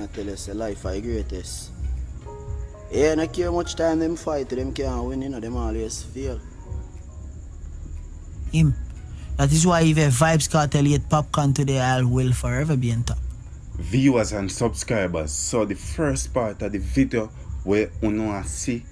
I tell you, say life is greatest. Yeah, not care much time them fight, them can't win, them always fail. Him. That is why if a Vybz Kartel yet Popcorn today, I will forever be on top. Viewers and subscribers, so the first part of the video where you see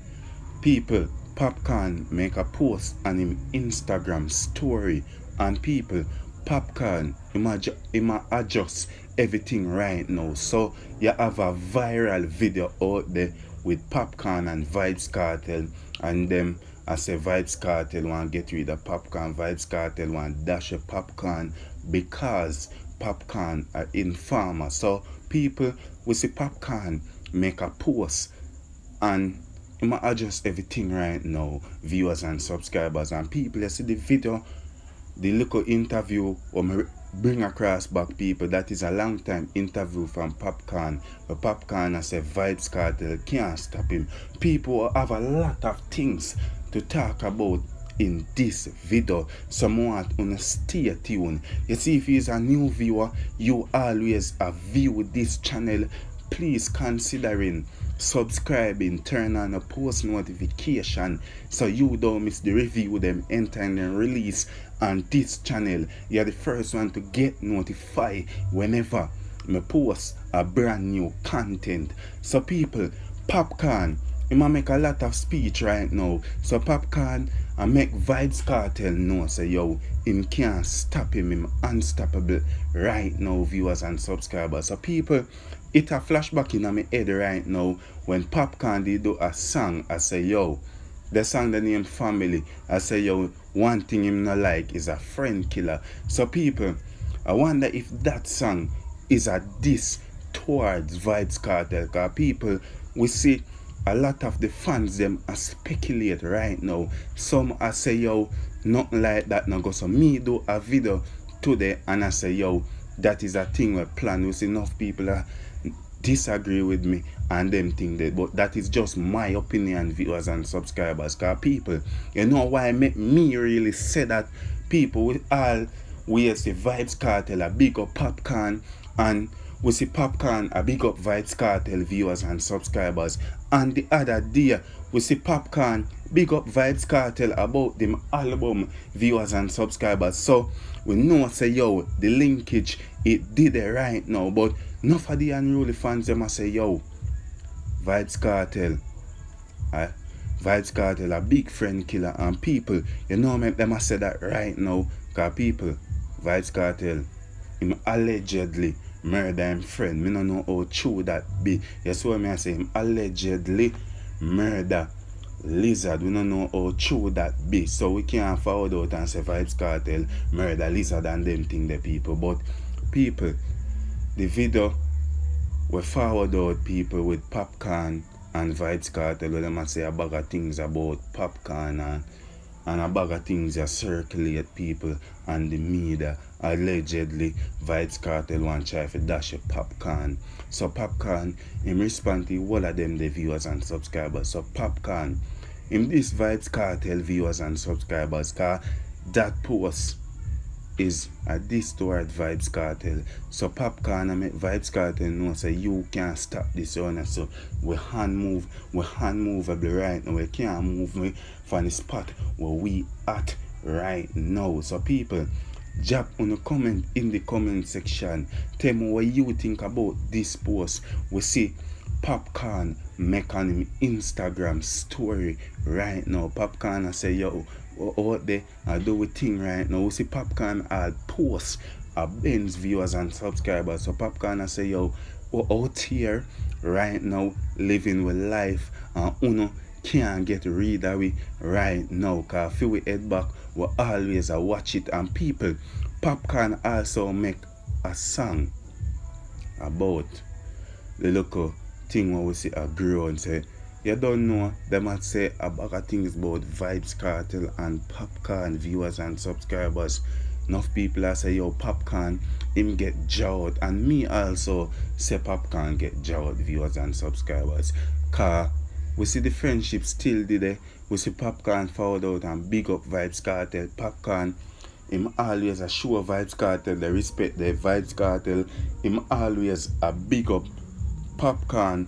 people, Popcorn make a post on him Instagram story, and people, Popcorn him adjust everything right now. So you have a viral video out there with Popcorn and Vybz Kartel, and them I say Vybz Kartel want get rid of Popcorn, Vybz Kartel want dash a Popcorn because Popcorn are informer. So people we see Popcorn make a post and I adjust everything right now, viewers and subscribers and people. You see the video, the little interview or bring across back people. That is a long time interview from Popcorn. Where Popcorn has said Vybz Kartel can't stop him. People have a lot of things to talk about in this video. Someone want to stay tuned. You see, if you're a new viewer, you always view this channel. Please considering subscribing, turn on a post notification so you don't miss the review them entering and release on this channel. You're the first one to get notified whenever I post a brand new content. So people, Popcorn, he might make a lot of speech right now. So Popcorn I make Vybz Kartel know say yo, him can't stop him unstoppable right now, viewers and subscribers. So people, it a flashback in my head right now when Popcorn did do a song. I say yo, the song the name Family. I say yo, one thing him not like is a friend killer. So people, I wonder if that song is a diss towards Vybz Kartel. Cause people, we see a lot of the fans them are speculate right now. Some I say yo, nothing like that no go. So me do a video today and I say yo, that is a thing we plan. We see enough people disagree with me and them think that, but that is just my opinion, viewers and subscribers. Cause people, you know why make me really say that? People with all we see Vybz Kartel a big up Popcorn, and we see Popcorn a big up Vybz Kartel, viewers and subscribers. And the other day we see Popcorn big up Vybz Kartel about them album, viewers and subscribers. So we know say yo, the linkage it did it right now, but enough of the unruly fans them say yo, Vybz Kartel Vybz Kartel a big friend killer, and people, you know me, them say that right now. Cause people, Vybz Kartel him allegedly murder him friend. Me no know how true that be. You see what me I say? Him allegedly murder Lizard. We don't know how true that be. So we can't forward out and say Vybz Kartel murder Lizard and them thing the people. But people, the video we forward out people with Popcorn and Vybz Kartel where them say a bag of things about Popcorn and a bag of things that circulate people and the media. Allegedly Vybz Kartel want try to dash a Popcorn. So Popcorn him respond to all of them the viewers and subscribers. So Popcorn in this Vybz Kartel viewers and subscribers, cause that post is a diss toward Vybz Kartel. So Popcorn and make Vybz Kartel know say you can't stop this owner. So we hand movable right now. We can't move me from the spot where we at right now. So people, drop on a comment in the comment section. Tell me what you think about this post. We see Popcorn make on him Instagram story right now. Popcorn I say yo, out there I do a thing right now. We see Popcorn I'll post a Benz viewers and subscribers. So Popcorn I say yo, we're out here right now living with life, and uno can't get rid of it right now. Cause if we head back, we always watch it. And people, Popcorn also make a song about the local thing where we see a grow and say, you don't know, they might say a bag of things about Vybz Kartel and Popcorn, viewers and subscribers. Enough people are say yo, Popcorn him get jawed, and me also say Popcorn get jawed, viewers and subscribers. Cause we see the friendship still there. We see Popcorn forward out and big up Vybz Kartel. Popcorn him always a show Vybz Kartel, the respect the Vybz Kartel. Him always a big up Popcorn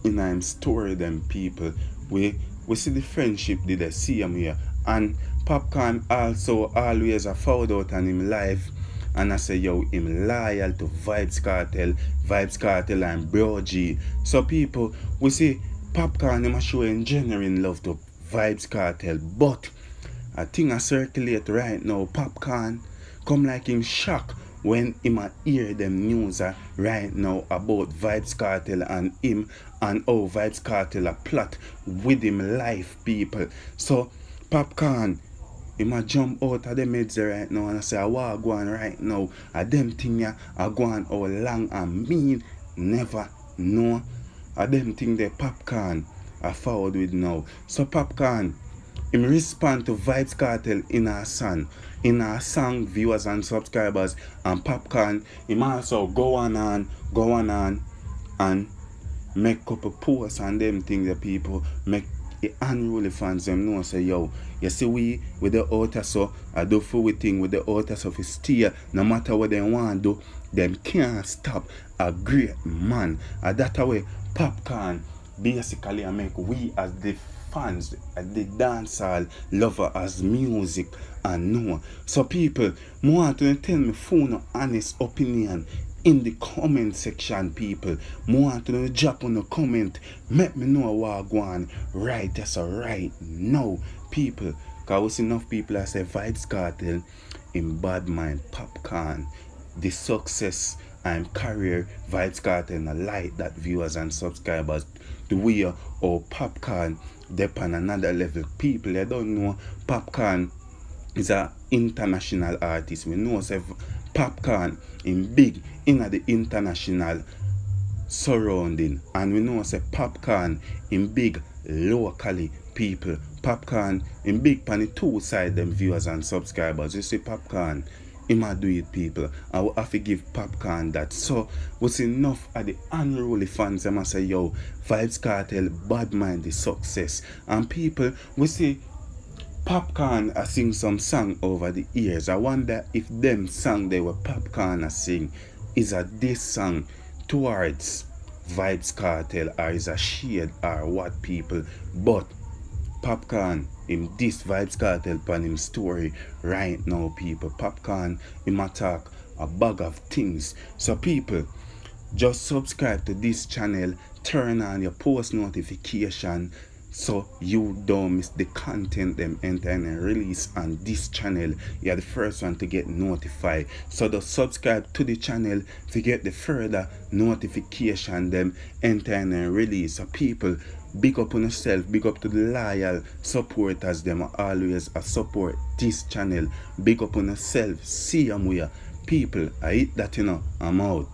in him story them people. We see the friendship did I see him here. And Popcorn also always a found out on him life. And I say, yo, him loyal to Vybz Kartel and Bro G. So people, we see Popcorn him a showing genuine love to Vybz Kartel. But a thing I circulate right now, Popcorn come like him shock when him a hear them news right now about Vybz Kartel and him and how Vybz Kartel a plot with him life, people. So Popcorn, him a jump out of the meds right now and I say, I want to go on right now. A them thing ya a go on how long and me never know. A them thing the Popcorn I forward with now. So Popcorn, him respond to Vybz Kartel in our song, viewers and subscribers, and Popcorn, him also go on and make couple posts and them things the people make the unruly fans them know say, yo, you see we with the outer so I do for we thing with the outer so if stay no matter what they want to do, them can't stop a great man. And that way Popcorn basically I make we as the fans, the dancehall lover as music and know. So people, want to tell me phone honest opinion in the comment section, people. Want to drop on the comment, make me know what go on right that's right now, people. Cause we see enough people that say Vybz Kartel in bad mind Popcorn, the success and career Vybz Kartel and the light that viewers and subscribers the way or Popcorn dep on another level. People they don't know Popcorn is an international artist. We know say Popcorn in big in the international surrounding, and we know say Popcorn in big locally, people. Popcorn in big pan the two side them viewers and subscribers. You see Popcorn him a do it, people. I will have to give Popcorn that. So we see enough of the unruly fans them say, yo, Vybz Kartel bad mind the success. And people, we see Popcorn I sing some song over the years. I wonder if them song they were Popcorn I sing is a this song towards Vybz Kartel or is a shade or what, people. But Popcorn in this Vybz Kartel pan him story right now, people. Popcorn him attack a bag of things. So people, just subscribe to this channel, turn on your post notification so you don't miss the content them enter and release on this channel. You're the first one to get notified. So just subscribe to the channel to get the further notification them enter and release. So people, big up on yourself, big up to the loyal supporters them always support this channel. Big up on yourself. See them where people I hit that, I'm out.